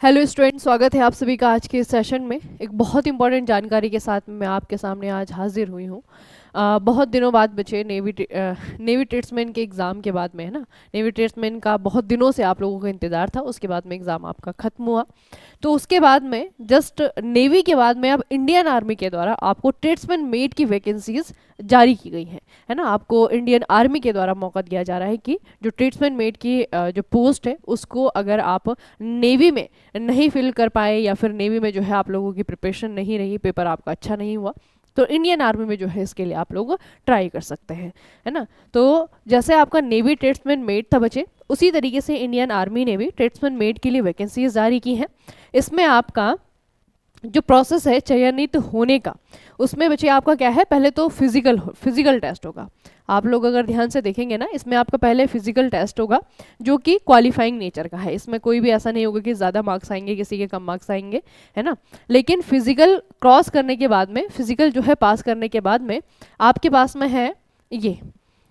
Hello student, स्वागत है आप सभी का आज के इस सेशन में। एक बहुत इंपॉर्टेंट जानकारी के साथ मैं आपके सामने आज हाजिर हुई हूँ। बहुत दिनों बाद बचे नेवी ट्रेड्समैन के एग्ज़ाम के बाद में, है ना। नेवी ट्रेड्समैन का बहुत दिनों से आप लोगों का इंतज़ार था, उसके बाद में एग्ज़ाम आपका ख़त्म हुआ। तो उसके बाद में जस्ट नेवी के बाद में अब इंडियन आर्मी के द्वारा आपको ट्रेड्समैन मेट की वैकेंसीज जारी की गई हैं, है ना। आपको इंडियन आर्मी के द्वारा मौका दिया जा रहा है कि जो ट्रेड्समैन मेट की जो पोस्ट है उसको अगर आप नेवी में नहीं फिल कर पाए या फिर नेवी में जो है आप लोगों की प्रिपरेशन नहीं रही, पेपर आपका अच्छा नहीं हुआ, तो इंडियन आर्मी में जो है इसके लिए आप लोग ट्राई कर सकते हैं, है ना। तो जैसे आपका नेवी ट्रेड्समैन मेट था बचे, उसी तरीके से इंडियन आर्मी ने भी ट्रेड्समैन मेट के लिए वैकेंसीज जारी की हैं। इसमें आपका जो प्रोसेस है चयनित होने का, उसमें बच्चे आपका क्या है, पहले तो फिजिकल टेस्ट होगा। आप लोग अगर ध्यान से देखेंगे ना, इसमें आपका पहले फिजिकल टेस्ट होगा जो कि क्वालिफाइंग नेचर का है। इसमें कोई भी ऐसा नहीं होगा कि ज़्यादा मार्क्स आएंगे, किसी के कम मार्क्स आएंगे, है ना। लेकिन फिजिकल क्रॉस करने के बाद में, फिजिकल जो है पास करने के बाद में आपके पास में है ये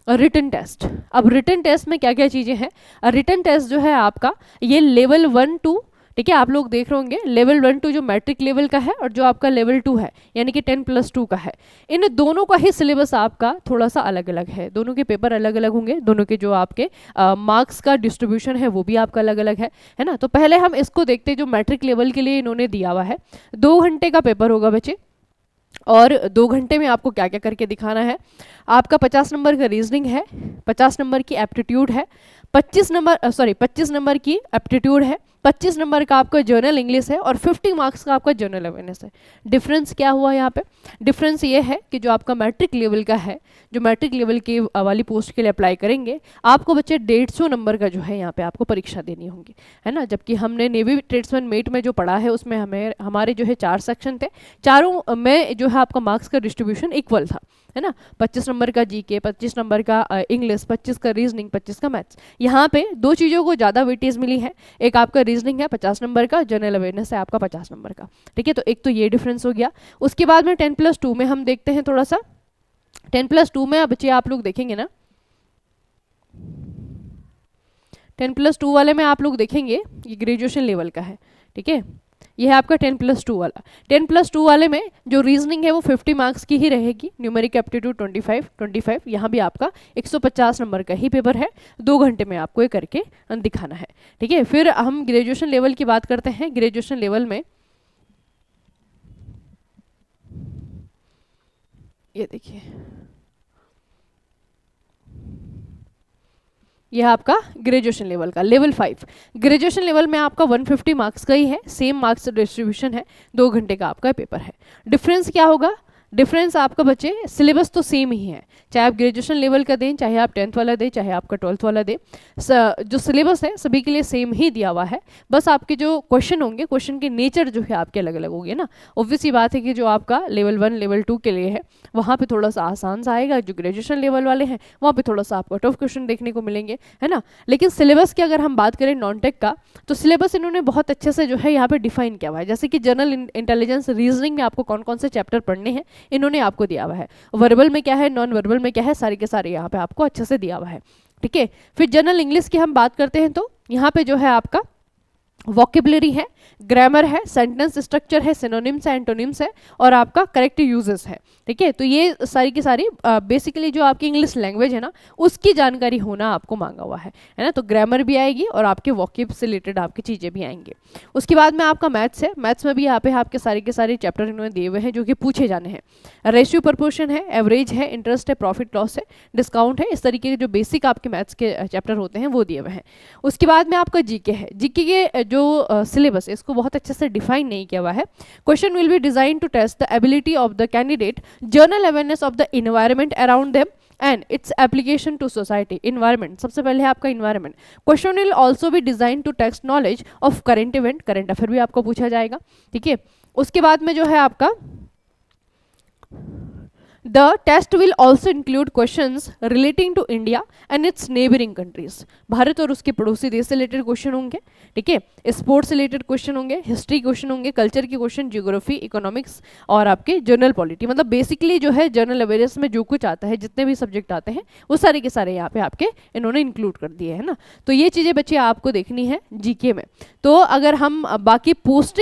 रिटन टेस्ट। अब रिटन टेस्ट में क्या क्या चीज़ें हैं, रिटन टेस्ट जो है आपका ये लेवल 1-2, ठीक है। आप लोग देख रहे होंगे लेवल 1-2 जो मैट्रिक लेवल का है और जो आपका लेवल 2 है यानी कि 10+2 का है, इन दोनों का ही सिलेबस आपका थोड़ा सा अलग अलग है। दोनों के पेपर अलग अलग होंगे, दोनों के जो आपके मार्क्स का डिस्ट्रीब्यूशन है वो भी आपका अलग अलग है ना। तो पहले हम इसको देखते हैं जो मैट्रिक लेवल के लिए इन्होंने दिया हुआ है। 2 घंटे का पेपर होगा बच्चे, और 2 घंटे में आपको क्या क्या करके दिखाना है। आपका 50 नंबर का रीजनिंग है, 50 नंबर की एप्टीट्यूड है, 25 नंबर की एप्टीट्यूड है, 25 नंबर का आपका जर्नल इंग्लिश है और 50 मार्क्स का आपका जर्नल अवेयरनेस है। डिफरेंस क्या हुआ यहाँ पे, डिफरेंस ये है कि जो आपका मैट्रिक लेवल का है, जो मैट्रिक लेवल की वाली पोस्ट के लिए अप्लाई करेंगे, आपको बच्चे 150 नंबर का जो है यहाँ पे आपको परीक्षा देनी होगी, है ना। जबकि हमने नेवी ट्रेड्समैन मेट में जो पढ़ा है उसमें हमारे जो है 4 सेक्शन थे, चारों में जो है आपका मार्क्स का डिस्ट्रीब्यूशन इक्वल था, है ना। 25 नंबर का जीके, 25 नंबर का इंग्लिश, 25 का रीजनिंग, 25 का मैथ्स। यहाँ पे 2 चीज़ों को ज़्यादा वेटेज मिली है, एक आपका रीजनिंग है 50 नंबर का, जनरल अवेयरनेस है आपका 50 नंबर का, ठीक है। तो एक तो ये डिफरेंस हो गया। उसके बाद में 10+2 में हम देखते हैं थोड़ा सा। 10+2 में बच्चे आप लोग देखेंगे ना, 10+2 वाले में आप लोग देखेंगे ये ग्रेजुएशन लेवल का है, ठीक है। ये है आपका 10+2 वाला। 10+2 वाले में जो रीजनिंग है वो 50 मार्क्स की ही रहेगी, न्यूमेरिक एप्टीट्यूड 25। यहाँ भी आपका 150 नंबर का ही पेपर है, 2 घंटे में आपको ये करके दिखाना है, ठीक है। फिर हम ग्रेजुएशन लेवल की बात करते हैं। ग्रेजुएशन लेवल में ये देखिए, यह आपका ग्रेजुएशन लेवल का लेवल 5। ग्रेजुएशन लेवल में आपका 150 मार्क्स का ही है, सेम मार्क्स डिस्ट्रीब्यूशन है, 2 घंटे का आपका पेपर है। डिफरेंस क्या होगा, डिफरेंस आपका बच्चे सिलेबस तो सेम ही है, चाहे आप ग्रेजुएशन लेवल का दें, चाहे आप 10th वाला दें, चाहे आपका 12th वाला दें, जो सिलेबस है सभी के लिए सेम ही दिया हुआ है। बस आपके जो क्वेश्चन होंगे, क्वेश्चन के नेचर जो है आपके अलग अलग होंगे ना। ऑब्वियस ही बात है कि जो आपका लेवल 1 लेवल 2 के लिए है वहाँ पे थोड़ा सा आसान सा आएगा, जो ग्रेजुएशन लेवल वाले हैं वहाँ पे थोड़ा सा आपको टफ क्वेश्चन देखने को मिलेंगे, है ना। लेकिन सिलेबस की अगर हम बात करें नॉन टेक का, तो सिलेबस इन्होंने बहुत अच्छे से जो है यहाँ पे डिफाइन किया हुआ है। जैसे कि जनरल इंटेलिजेंस रीजनिंग में आपको कौन कौन से चैप्टर पढ़ने हैं इन्होंने आपको दिया हुआ है, वर्बल में क्या है, नॉन वर्बल में क्या है, सारे के सारे यहाँ पे आपको अच्छे से दिया हुआ है, ठीक है। फिर जनरल इंग्लिश की हम बात करते हैं तो यहाँ पे जो है आपका वोकेबलरी है, ग्रामर है, सेंटेंस स्ट्रक्चर है, सिनोनिम्स है, एंटोनिम्स है और आपका करेक्ट यूजेस है, ठीक है। तो ये सारी की सारी बेसिकली जो आपकी इंग्लिश लैंग्वेज है ना उसकी जानकारी होना आपको मांगा हुआ है ना। तो ग्रामर भी आएगी और आपके वोकेब से रिलेटेड आपकी चीज़ें भी आएंगी। उसके बाद में आपका मैथ्स है, मैथ्स में भी यहाँ पे आपके सारे के सारे चैप्टर इन्होंने दिए हुए हैं जो कि पूछे जाने हैं। रेशियो प्रपोर्शन है, एवरेज है, इंटरेस्ट है, प्रॉफिट लॉस है, डिस्काउंट है, इस तरीके के जो बेसिक आपके मैथ्स के चैप्टर होते हैं वो दिए हुए हैं। उसके बाद में आपका जीके है, जीके के जो सिलेबस है इसको बहुत अच्छे से डिफाइन नहीं किया हुआ है। Question will be design to test the ability of the candidate, general awareness of the environment around them and its application to society. Environment सबसे पहले है आपका environment. Question will also be design to test knowledge of current event, current affair भी आपको पूछा जाएगा, ठीक है। उसके बाद में जो है आपका the test will also include questions relating to India and its neighbouring countries, Bharat और उसके पड़ोसी देश से रिलेटेड क्वेश्चन होंगे, ठीक है, स्पोर्ट्स से रिलेटेड क्वेश्चन होंगे, हिस्ट्री क्वेश्चन होंगे, कल्चर के क्वेश्चन, जियोग्राफी, इकोनॉमिक्स और आपके जनरल पॉलिटी, मतलब बेसिकली जो है जनरल अवेयरनेस में जो कुछ आता है, जितने भी सब्जेक्ट आते हैं वो सारे के सारे यहाँ पे आपके इन्होंने इंक्लूड कर दिए है ना। तो ये चीज़ें बच्चे आपको देखनी है जीके में। तो अगर हम बाकी पोस्ट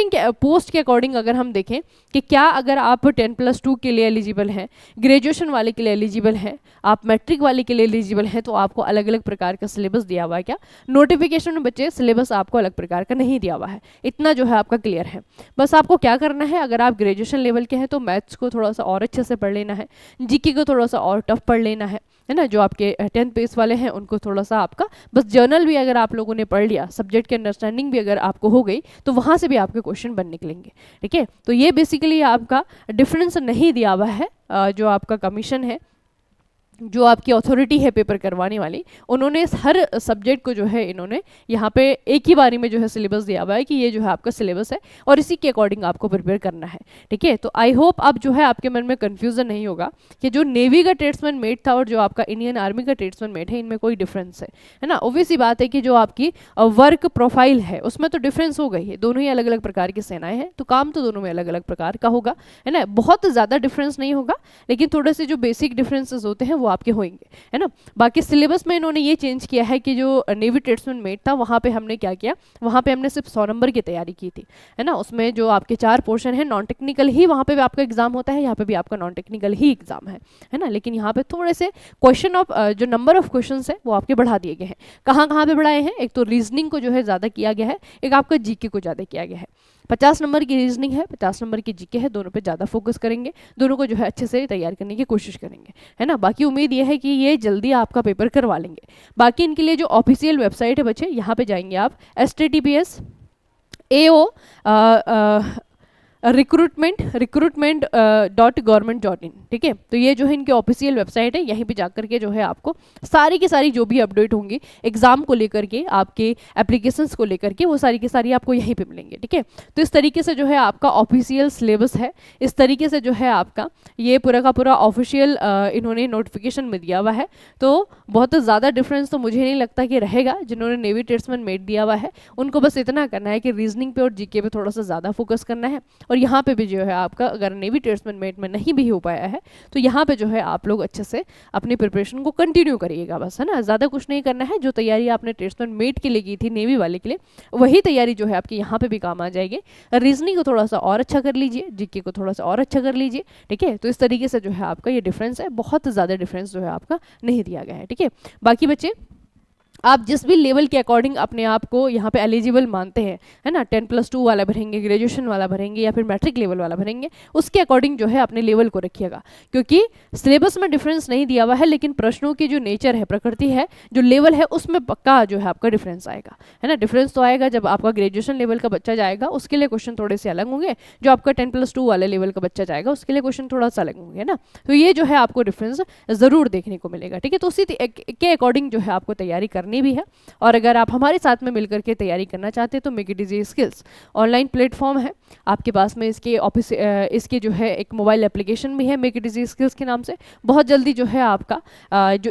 के अकॉर्डिंग अगर हम देखें कि क्या अगर आप 10+2 के लिए एलिजिबल हैं, ग्रेजुएशन वाले के लिए एलिजिबल हैं, आप मैट्रिक वाले के लिए एलिजिबल हैं, तो आपको अलग अलग प्रकार का सिलेबस दिया हुआ है। क्या नोटिफिकेशन में बच्चे सिलेबस आपको अलग प्रकार का नहीं दिया हुआ है, इतना जो है आपका क्लियर है। बस आपको क्या करना है, अगर आप ग्रेजुएशन लेवल के हैं तो मैथ्स को थोड़ा सा और अच्छे से पढ़ लेना है, जीके को थोड़ा सा और टफ पढ़ लेना है ना। जो आपके 10th बेस वाले हैं उनको थोड़ा सा आपका बस जर्नल भी अगर आप लोगों ने पढ़ लिया, सब्जेक्ट की अंडरस्टैंडिंग भी अगर आपको हो गई, तो वहाँ से भी आपके क्वेश्चन बन निकलेंगे, ठीक है। तो ये बेसिकली आपका डिफरेंस नहीं दिया हुआ है। जो आपका कमीशन है, जो आपकी अथॉरिटी है पेपर करवाने वाली, उन्होंने हर सब्जेक्ट को जो है इन्होंने यहाँ पे एक ही बारी में जो है सिलेबस दिया हुआ है कि ये जो है आपका सिलेबस है और इसी के अकॉर्डिंग आपको प्रिपेयर करना है, ठीक है। तो आई होप अब जो है आपके मन में कन्फ्यूजन नहीं होगा कि जो नेवी का ट्रेड्समैन मेट था और जो आपका इंडियन आर्मी का ट्रेड्समैन मेट है, इनमें कोई डिफरेंस है ना। ऑब्वियस सी बात है कि जो आपकी वर्क प्रोफाइल है उसमें तो डिफरेंस हो गई है, दोनों ही अलग अलग प्रकार की सेनाएं हैं, तो काम तो दोनों में अलग अलग प्रकार का होगा, है ना। बहुत ज़्यादा डिफरेंस नहीं होगा, लेकिन थोड़े से जो बेसिक डिफरेंसेस होते हैं वो आपके होंगे, है ना। बाकी सिलेबस में इन्होंने ये चेंज किया है कि जो नेवी ट्रेड्समैन मेट था वहाँ पे हमने क्या किया, वहाँ पे हमने सिर्फ 100 नंबर की तैयारी की थी, है ना। उसमें जो आपके 4 पोर्शन है, नॉन टेक्निकल ही वहाँ पे भी आपका एग्जाम होता है, यहाँ पे भी आपका नॉन टेक्निकल ही एग्जाम है ना। लेकिन यहाँ पे थोड़े से क्वेश्चन ऑफ जो नंबर ऑफ क्वेश्चन है वो आपके बढ़ा दिए गए हैं। कहाँ कहाँ पे बढ़ाए हैं, एक तो रीजनिंग को जो है ज़्यादा किया गया है, एक आपका जीके को ज़्यादा किया गया है। 50 नंबर की रीजनिंग है, 50 नंबर की जीके है, दोनों पे ज़्यादा फोकस करेंगे, दोनों को जो है अच्छे से तैयार करने की कोशिश करेंगे, है ना। बाकी उम्मीद ये है कि ये जल्दी आपका पेपर करवा लेंगे। बाकी इनके लिए जो ऑफिशियल वेबसाइट है बच्चे, यहाँ पे जाएंगे आप https recruitment.government.in, ठीक है। तो ये जो है इनकी ऑफिशियल वेबसाइट है, यहीं पे जाकर के जो है आपको सारी की सारी जो भी अपडेट होंगी एग्जाम को लेकर के, आपके एप्लीकेशंस को लेकर के, वो सारी की सारी आपको यहीं पे मिलेंगे, ठीक है। तो इस तरीके से जो है आपका ऑफिशियल सिलेबस है, इस तरीके से जो है आपका ये पूरा का पूरा ऑफिशियल इन्होंने नोटिफिकेशन में दिया हुआ है। तो बहुत ज़्यादा डिफरेंस तो मुझे नहीं लगता कि रहेगा। जिन्होंने नेवी ट्रेड्समैन मेट दिया हुआ है उनको बस इतना करना है कि रीजनिंग पे और जीके पे थोड़ा सा ज़्यादा फोकस करना है, और यहाँ पे भी जो है आपका अगर नेवी ट्रेड्समैन मेट में नहीं भी हो पाया है तो यहाँ पे जो है आप लोग अच्छे से अपनी प्रिपरेशन को कंटिन्यू करिएगा, बस, है ना। ज़्यादा कुछ नहीं करना है। जो तैयारी आपने ट्रेड्समैन मेट के लिए की थी नेवी वाले के लिए, वही तैयारी जो है आपकी यहाँ पे भी काम आ जाएगी। रीजनिंग को थोड़ा सा और अच्छा कर लीजिए, जीके को थोड़ा सा और अच्छा कर लीजिए, ठीक है। तो इस तरीके से जो है आपका ये डिफरेंस है, बहुत ज़्यादा डिफरेंस जो है आपका नहीं दिया गया है, ठीक है। बाकी बच्चे आप जिस भी लेवल के अकॉर्डिंग अपने आप को यहाँ पे एलिजिबल मानते हैं, है ना, 10+2 वाला भरेंगे, ग्रेजुएशन वाला भरेंगे या फिर मैट्रिक लेवल वाला भरेंगे, उसके अकॉर्डिंग जो है अपने लेवल को रखिएगा। क्योंकि सिलेबस में डिफरेंस नहीं दिया हुआ है, लेकिन प्रश्नों की जो नेचर है, प्रकृति है, जो लेवल है, उसमें पक्का जो है आपका डिफरेंस आएगा, है ना। डिफरेंस तो आएगा जब आपका ग्रेजुएशन लेवल का बच्चा जाएगा, उसके लिए क्वेश्चन थोड़े से अलग होंगे, जो आपका 10+2 वाले लेवल का बच्चा जाएगा उसके लिए क्वेश्चन थोड़ा सा अलग होंगे, ना। तो ये जो है आपको डिफरेंस ज़रूर देखने को मिलेगा, ठीक है। तो उसी के अकॉर्डिंग जो है आपको तैयारी करनी भी है। और अगर आप हमारे साथ में मिलकर के तैयारी करना चाहते हैं तो make it easy skills online platform है आपके पास में, इसके जो है एक मोबाइल एप्लीकेशन भी है मेक इट इजी स्किल्स के नाम से। बहुत जल्दी जो है आपका जो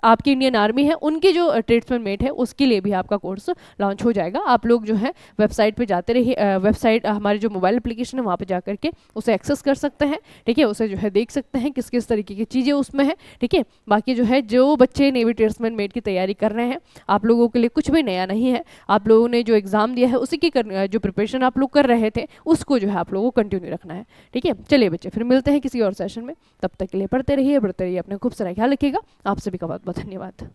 आपकी इंडियन आर्मी है उनके जो ट्रेड्समैन मेट है उसके लिए भी आपका कोर्स लॉन्च हो जाएगा। आप लोग जो है वेबसाइट पे जाते रहिए, वेबसाइट हमारे जो मोबाइल एप्लीकेशन है वहाँ पे जा करके उसे एक्सेस कर सकते हैं, ठीक है। उसे जो है देख सकते हैं किस किस तरीके की चीज़ें उसमें है, ठीक है। बाकी जो है जो बच्चे नेवी ट्रेड्समैन मेट की तैयारी कर रहे हैं, आप लोगों के लिए कुछ भी नया नहीं है। आप लोगों ने जो एग्जाम दिया है उसी की जो प्रिपरेशन आप लोग कर रहे थे उसको जो है आप लोगों को कंटिन्यू रखना है, ठीक है। चलिए बच्चे, फिर मिलते हैं किसी और सेशन में। तब तक के लिए पढ़ते रहिए, बढ़ते रहिए, अपने खूब सारा ख्याल रखिएगा। आप सभी का बहुत बहुत धन्यवाद।